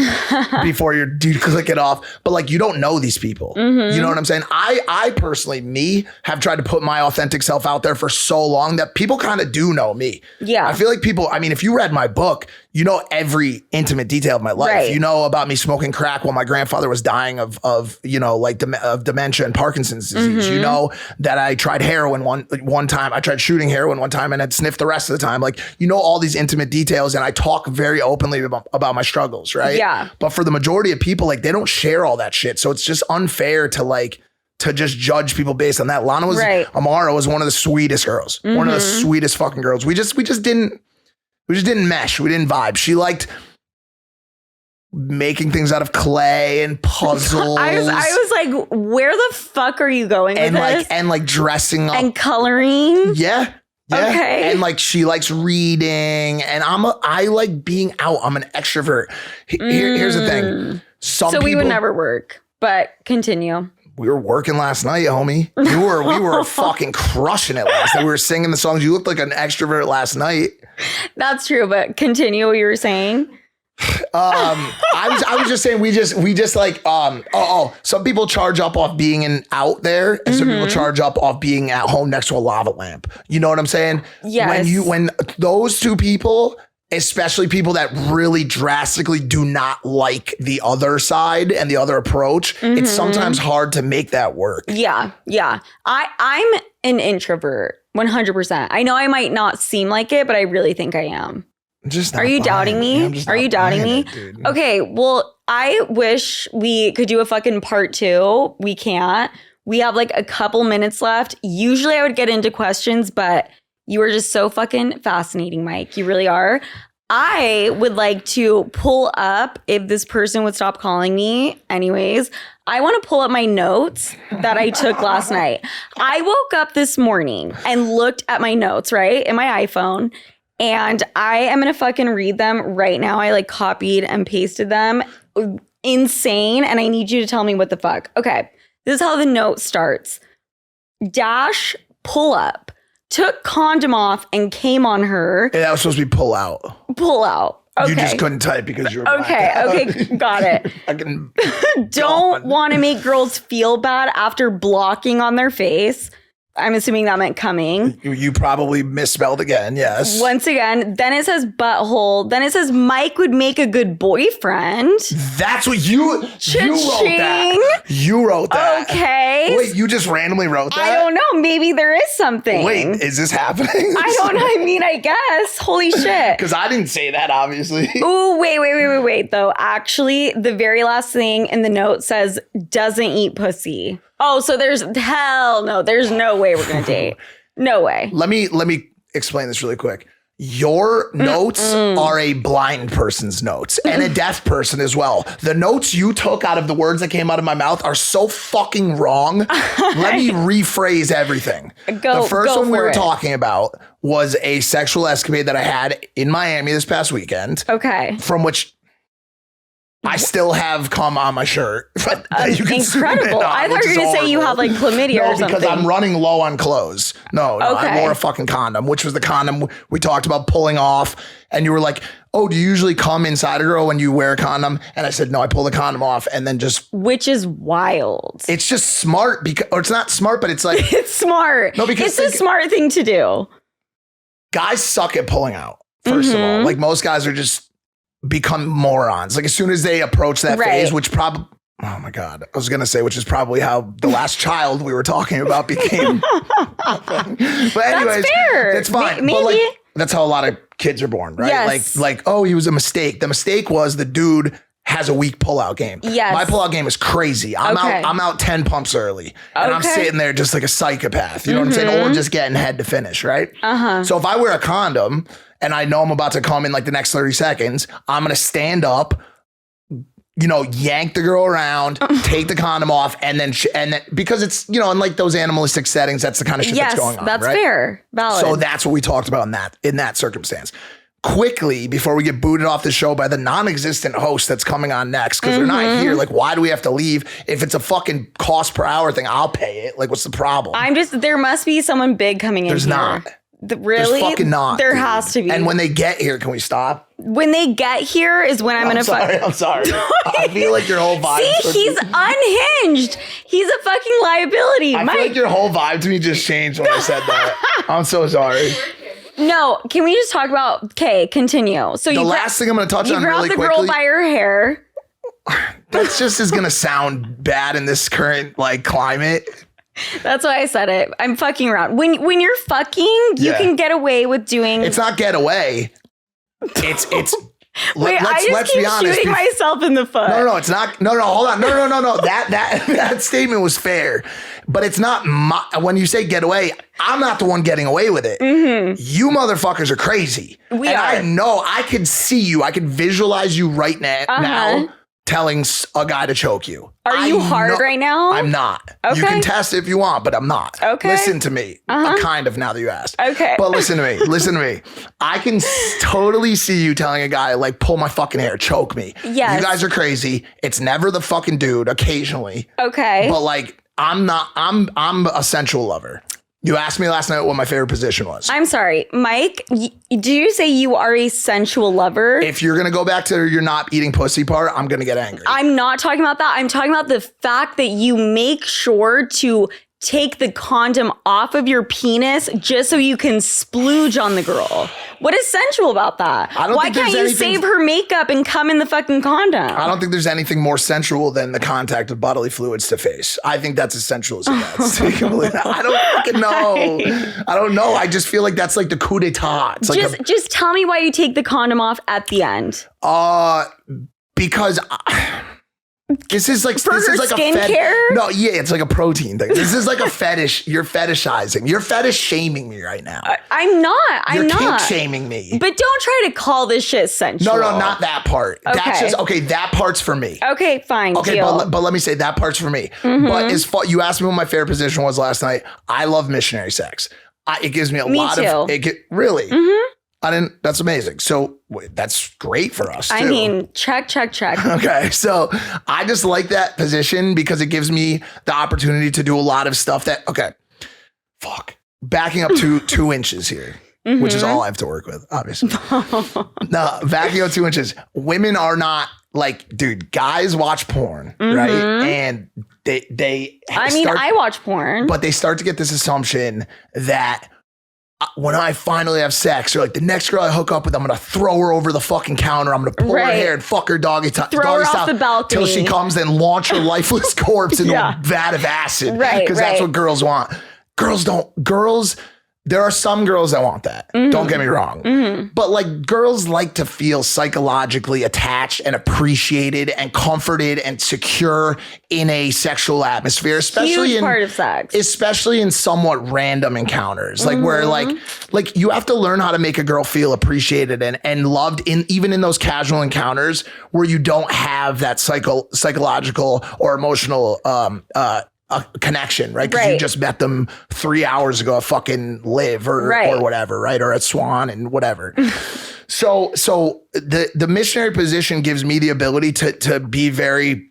before you click it off. But like, you don't know these people. You know what I'm saying? I personally, have tried to put my authentic self out there for so long that people kind of do know me. Yeah. I feel like people, I mean, if you read my book, you know every intimate detail of my life. Right. You know about me smoking crack while my grandfather was dying of dementia and Parkinson's disease. You know that I tried heroin one time. I tried shooting heroin one time and had sniffed the rest of the time. Like, you know, all these intimate details, and I talk very openly about my struggles, right? Yeah. But for the majority of people, like, they don't share all that shit. So it's just unfair to just judge people based on that. Lana was, Amara was one of the sweetest girls, one of the sweetest fucking girls. We just didn't mesh. We didn't vibe. She liked making things out of clay and puzzles. I was like, where the fuck are you going with this? And like dressing up and coloring. Yeah. Okay. And like she likes reading, and I like being out. I'm an extrovert. Here's the thing. So we would never work, but continue. We were working last night, homie. We were fucking crushing it last night. We were singing the songs. You looked like an extrovert last night. That's true, but continue what you were saying. I was just saying we just like some people charge up off being out there, and some people charge up off being at home next to a lava lamp. You know what I'm saying? Yes. When those two people, especially people that really drastically do not like the other side and the other approach, it's sometimes hard to make that work. Yeah. I'm an introvert, 100%. I know I might not seem like it, but I really think I am. Are you doubting me? Are you doubting me? Okay, well, I wish we could do a fucking part 2. We can't. We have like a couple minutes left. Usually I would get into questions, but you are just so fucking fascinating, Mike. You really are. I would like to pull up, if this person would stop calling me. Anyways, I want to pull up my notes that I took last night. I woke up this morning and looked at my notes, right, in my iPhone. And I am going to fucking read them right now. I like copied and pasted them. Insane. And I need you to tell me what the fuck. Okay. This is how the note starts. Dash pull up. Took condom off and came on her. Yeah, that was supposed to be pull out. Pull out. Okay. You just couldn't type because you're okay, got it. Don't want to make girls feel bad after blocking on their face. I'm assuming that meant coming. You probably misspelled again, yes. Once again, then it says butthole. Then it says Mike would make a good boyfriend. That's what you wrote that. You wrote that. Okay. Wait, you just randomly wrote that? I don't know. Maybe there is something. Wait, is this happening? I don't know. I mean, I guess. Holy shit. Because I didn't say that, obviously. Ooh, wait, though. Actually, the very last thing in the note says doesn't eat pussy. Oh, so there's no way we're gonna date. No way. Let me explain this really quick. Your notes are a blind person's notes and a deaf person as well. The notes you took out of the words that came out of my mouth are so fucking wrong. Let me rephrase everything. The first one we were talking about was a sexual escapade that I had in Miami this past weekend. Okay. From which I still have cum on my shirt. that you can zoom in Incredible. on, I thought which you were is going to say you have horrible. like chlamydia or No, something. because I'm running low on clothes. No, I Okay. wore a fucking condom, which was the condom we talked about pulling off. And you were like, oh, do you usually come inside a girl when you wear a condom? And I said, no, I pull the condom off and then just, Which is wild. it's just smart because, or it's not smart, but it's like, It's smart. No, because it's a smart thing to do. guys suck at pulling out, first of all. Like most guys are just become morons. Like as soon as they approach that Right. phase, which probably, oh my God, I was going to say, which is probably how the last child we were talking about became. But anyways, fair. it's fine. Maybe. But like, that's how a lot of kids are born, right? Yes. Like, oh, he was a mistake. The mistake was the dude has a weak pullout game. Yes. My pullout game is crazy. I'm out 10 pumps early. And I'm Okay. sitting there just like a psychopath. You know what I'm saying? Or just getting head to finish, right? So if I wear a condom and I know I'm about to come in like the next 30 seconds, I'm going to stand up, yank the girl around, take the condom off, and then because it's, in like those animalistic settings, that's the kind of shit Yes, that's going on. that's right? fair. Valid. So that's what we talked about in that circumstance. Quickly, before we get booted off the show by the non-existent host that's coming on next, because they're not here. Like, why do we have to leave? If it's a fucking cost per hour thing, I'll pay it. Like, what's the problem? there must be someone big coming in There's here. not. Really? There's fucking not. There dude. has to be. And when they get here, can we stop? When they get here is when I'm going to I'm sorry. I feel like your whole vibe. See, he's unhinged. He's a fucking liability. I feel like your whole vibe to me just changed when I said that. I'm so sorry. No, can we just talk about, okay, continue. So The last thing I'm going to touch you on grab really the quickly. girl by her hair. That's just is going to sound bad in this current like climate. That's why I said it. I'm fucking around. When you're fucking, you Yeah. can get away with doing. It's not get away. It's Wait, I just keep shooting myself in the foot. No, it's not. No, hold on. No. That statement was fair, but it's not. When you say get away, I'm not the one getting away with it. You motherfuckers are crazy. We and are. I know. I can see you. I can visualize you right now telling a guy to choke you. Are you hard right now? I'm not. Okay. You can test if you want, but I'm not. Okay. Listen to me. Kind of now that you asked. Okay. But listen to me. Listen to me. I can totally see you telling a guy like, pull my fucking hair, choke me. Yes. You guys are crazy. It's never the fucking dude occasionally. Okay. But like, I'm a sensual lover. You asked me last night what my favorite position was. I'm sorry, Mike. Do you say you are a sensual lover? If you're going to go back to your not eating pussy part, I'm going to get angry. I'm not talking about that. I'm talking about the fact that you make sure to take the condom off of your penis just so you can splooge on the girl. What is sensual about that? I don't Why think there's can't you anything- save her makeup and come in the fucking condom? I don't think there's anything more sensual than the contact of bodily fluids to face. I think that's as sensual as it gets. I don't fucking know. I don't know. I just feel like that's like the coup d'etat. It's like Just tell me why you take the condom off at the end. because this is like For this her is like skincare? No, yeah, it's like a protein thing. This is like a fetish. You're fetishizing. You're fetish shaming me right now. I'm not. You're I'm not. kink shaming me. But don't try to call this shit sensual. No, not that part. That's Okay. just okay. That part's for me. Okay, fine. Okay, deal. but let me say that part's for me. Mm-hmm. But as far you asked me what my favorite position was last night, I love missionary sex. It gives me a lot too. of really. Mm-hmm. I didn't. That's amazing. So that's great for us. Too. I mean, check. Okay, so I just like that position because it gives me the opportunity to do a lot of stuff that. Okay, backing up to 2 inches here. Which is all I have to work with, obviously. No, backing up 2 inches. Women are not like, dude, guys watch porn, right? And they I watch porn. but they start to get this assumption that when I finally have sex, or like the next girl I hook up with, I'm gonna throw her over the fucking counter. I'm gonna pull her Right. hair and fuck her doggy Throw her doggy off style the balcony. till she comes, then launch her lifeless corpse into Yeah. a vat of acid. Right, Because that's right. what girls want. There are some girls that want that. Don't get me wrong. But like girls like to feel psychologically attached and appreciated and comforted and secure in a sexual atmosphere, especially Huge in part of sex. especially in somewhat random encounters, like where like you have to learn how to make a girl feel appreciated and loved even in those casual encounters where you don't have that psychological or emotional a connection, right? Because you just met them 3 hours ago at fucking Live or whatever, right? Or at Swan and whatever. So the missionary position gives me the ability to be very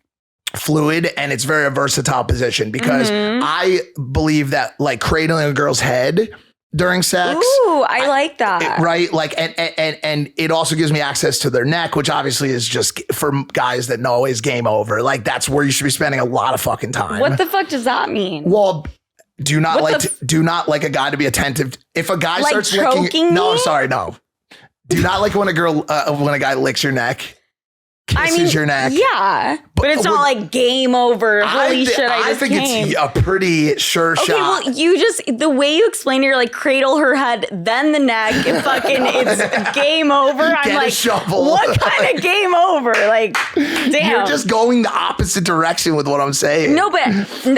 fluid, and it's very a versatile position because I believe that like cradling a girl's head during sex. Ooh, I like that. Right? Like, and it also gives me access to their neck, which obviously is just for guys that know is game over. Like, that's where you should be spending a lot of fucking time. What the fuck does that mean? Well, do not like a guy to be attentive. If a guy like starts licking, me? No. Do not like when a guy licks your neck. Kisses your neck. Yeah. But it's not like game over. Holy shit, I think came. It's a pretty sure shot. Well, the way you explain it, you're like cradle her head, then the neck, and fucking it's game over. I'm like, what kind of game over? Like, damn. You're just going the opposite direction with what I'm saying. No, but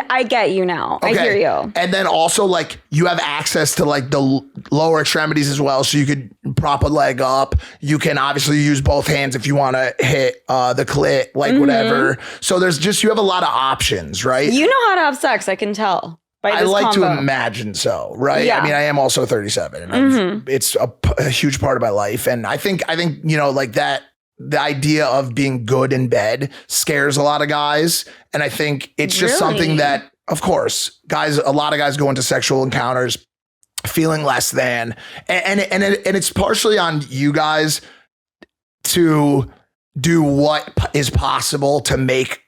I get you now. Okay. I hear you. And then also like you have access to like the lower extremities as well. So you could prop a leg up. You can obviously use both hands if you want to hit the clit, like whatever. So you have a lot of options, right? You know how to have sex, I can tell. I like to imagine so, right? Yeah. I mean, I am also 37 and it's a huge part of my life. And I think, you know, like that, the idea of being good in bed scares a lot of guys. And I think it's just something that, of course, a lot of guys go into sexual encounters feeling less than, and it's partially on you guys to do what is possible to make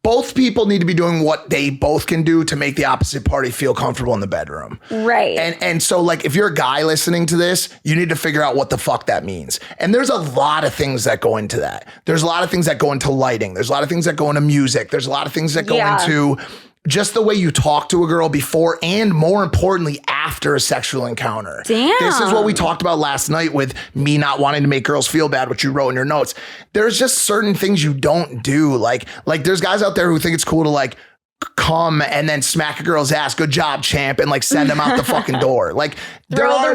both people need to be doing what they both can do to make the opposite party feel comfortable in the bedroom. Right. And so like if you're a guy listening to this, you need to figure out what the fuck that means. And there's a lot of things that go into that. There's a lot of things that go into lighting. There's a lot of things that go into music. There's a lot of things that go into just the way you talk to a girl before and more importantly, after a sexual encounter. Damn. This is what we talked about last night with me not wanting to make girls feel bad, which you wrote in your notes. There's just certain things you don't do. Like there's guys out there who think it's cool to like come and then smack a girl's ass. Good job, champ. And like send them out the fucking door. Like throw the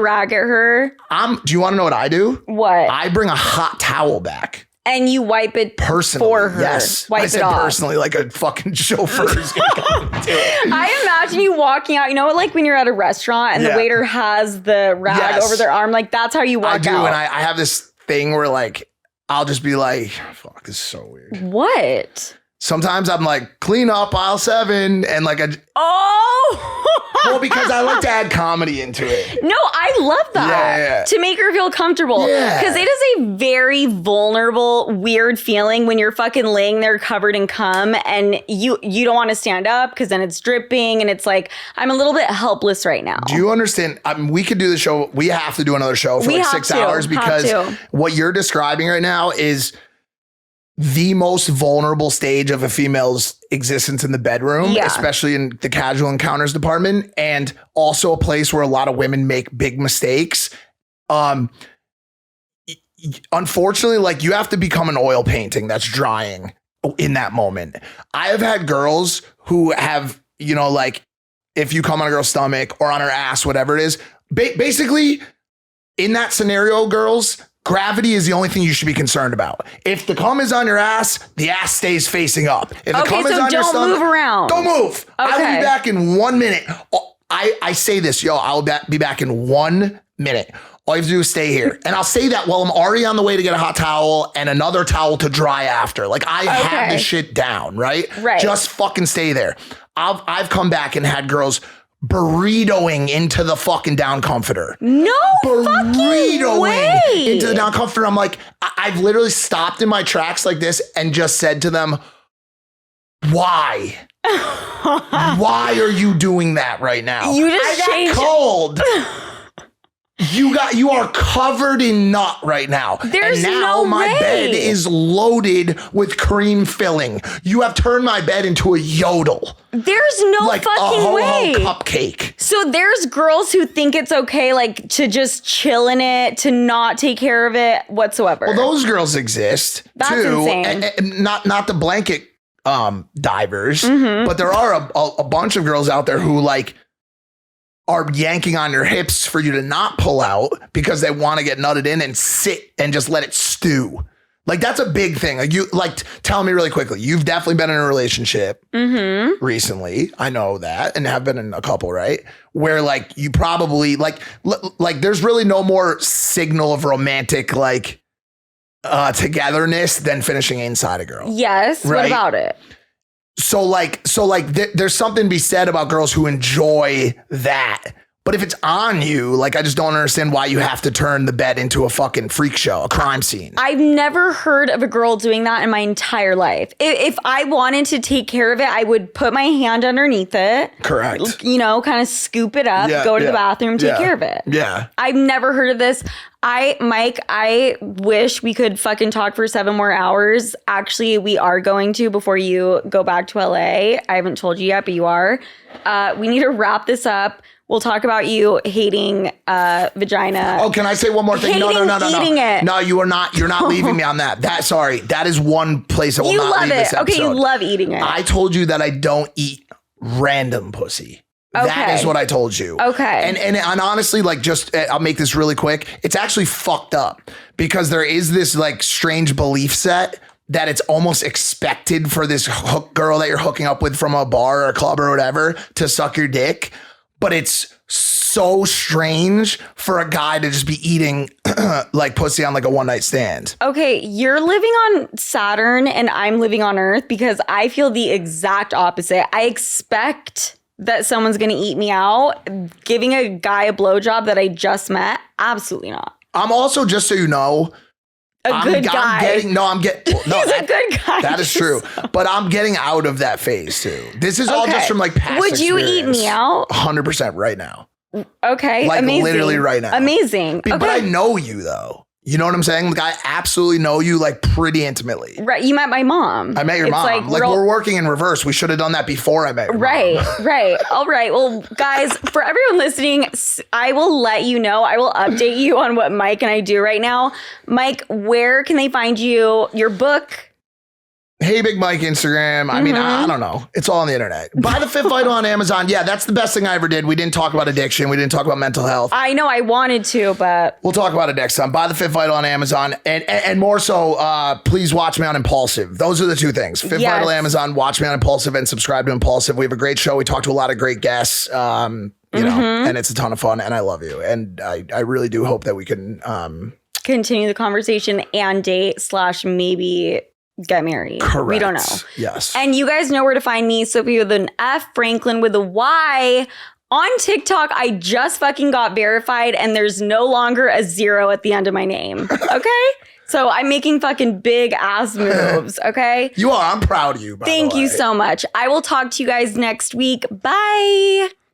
rag at her. Do you want to know what I do? What? I bring a hot towel back. And you wipe it personally for her. Yes. Wipe I said it off. Personally, like a fucking chauffeur is gonna come do it. I imagine you walking out, you know, like when you're at a restaurant and the waiter has the rag over their arm, like that's how you walk out. I do, and I have this thing where like I'll just be like, fuck, this is so weird. What? Sometimes I'm like, clean up aisle 7 and like well, because I like to add comedy into it. No, I love that. Yeah. To make her feel comfortable. Yeah. Because it is a very vulnerable, weird feeling when you're fucking laying there covered in cum and you don't want to stand up because then it's dripping and it's like, I'm a little bit helpless right now. Do you understand? We could do the show. We have to do another show for like 6 hours because what you're describing right now is the most vulnerable stage of a female's existence in the bedroom, especially in the casual encounters department, and also a place where a lot of women make big mistakes. Unfortunately, like you have to become an oil painting that's drying in that moment. I have had girls who have, you know, like if you come on a girl's stomach or on her ass, whatever it is, basically in that scenario, girls, gravity is the only thing you should be concerned about. If the cum is on your ass, the ass stays facing up. If the cum is on your stomach, don't move around. Don't move. I will be back in 1 minute. I say this, I'll be back in 1 minute. All you have to do is stay here. And I'll say that while I'm already on the way to get a hot towel and another towel to dry after. Like I have this shit down, right? Right. Just fucking stay there. I've come back and had girls burritoing into the fucking down comforter. No fucking way. Into the down comforter. I'm like, I've literally stopped in my tracks like this and just said to them, why? Why are you doing that right now? You just changed. Cold. You are covered in nut right now. There's and now no my way. bed is loaded with cream filling. You have turned my bed into a yodel. There's no like fucking way. Cupcake. So there's girls who think it's okay, like to just chill in it, to not take care of it whatsoever. Well, those girls exist That's too. insane. And not the blanket divers, but there are a bunch of girls out there who like are yanking on your hips for you to not pull out because they want to get nutted in and sit and just let it stew. Like that's a big thing. Like you like tell me really quickly. You've definitely been in a relationship recently. I know that, and have been in a couple, right? Where like you probably like there's really no more signal of romantic like togetherness than finishing inside a girl. Yes. Right? What about it? So there's something to be said about girls who enjoy that. But if it's on you, like, I just don't understand why you have to turn the bed into a fucking freak show, a crime scene. I've never heard of a girl doing that in my entire life. If I wanted to take care of it, I would put my hand underneath it. Correct. You know, kind of scoop it up, go to the bathroom, take care of it. Yeah. I've never heard of this. Mike, I wish we could fucking talk for 7 more hours. Actually, we are going to before you go back to LA. I haven't told you yet, but you are. We need to wrap this up. We'll talk about you hating vagina. Oh, can I say one more thing? No. Eating it. No, you are not. You're not leaving me on that. That is one place I will not leave this episode. Okay, you love eating it. I told you that I don't eat random pussy. Okay. That is what I told you. Okay. And honestly, like, just I'll make this really quick. It's actually fucked up because there is this like strange belief set that it's almost expected for this hook girl that you're hooking up with from a bar or a club or whatever to suck your dick. But it's so strange for a guy to just be eating like pussy on like a one night stand. Okay, you're living on Saturn and I'm living on Earth because I feel the exact opposite. I expect that someone's going to eat me out. Giving a guy a blowjob that I just met, absolutely not. I'm also, just so you know, good guy. He's a good guy. That is true. But I'm getting out of that phase too. This is all just from like past Would you eat me out? 100% right now. Okay, like amazing. Literally right now. Amazing. But I know you though. You know what I'm saying? Like I absolutely know you like pretty intimately. Right. You met my mom. I met your mom. Like we're working in reverse. We should have done that before I met your mom. Right. All right. Well, guys, for everyone listening, I will let you know. I will update you on what Mike and I do right now. Mike, where can they find you? Your book? Hey Big Mike Instagram. I mean, I don't know. It's all on the internet. Buy The Fifth Vital on Amazon. Yeah, that's the best thing I ever did. We didn't talk about addiction. We didn't talk about mental health. I know I wanted to, but we'll talk about it next time. Buy The Fifth Vital on Amazon. And more so, please watch me on Impulsive. Those are the two things. Fifth Vital Amazon, watch me on Impulsive, and subscribe to Impulsive. We have a great show. We talk to a lot of great guests. You know, and it's a ton of fun, and I love you. And I really do hope that we can continue the conversation and date / maybe get married. Correct. We don't know. Yes. And you guys know where to find me. Sofia with an F, Franklin with a Y. On TikTok, I just fucking got verified and there's no longer a 0 at the end of my name. Okay? So I'm making fucking big ass moves. Okay? You are. I'm proud of you. Thank you so much. I will talk to you guys next week. Bye.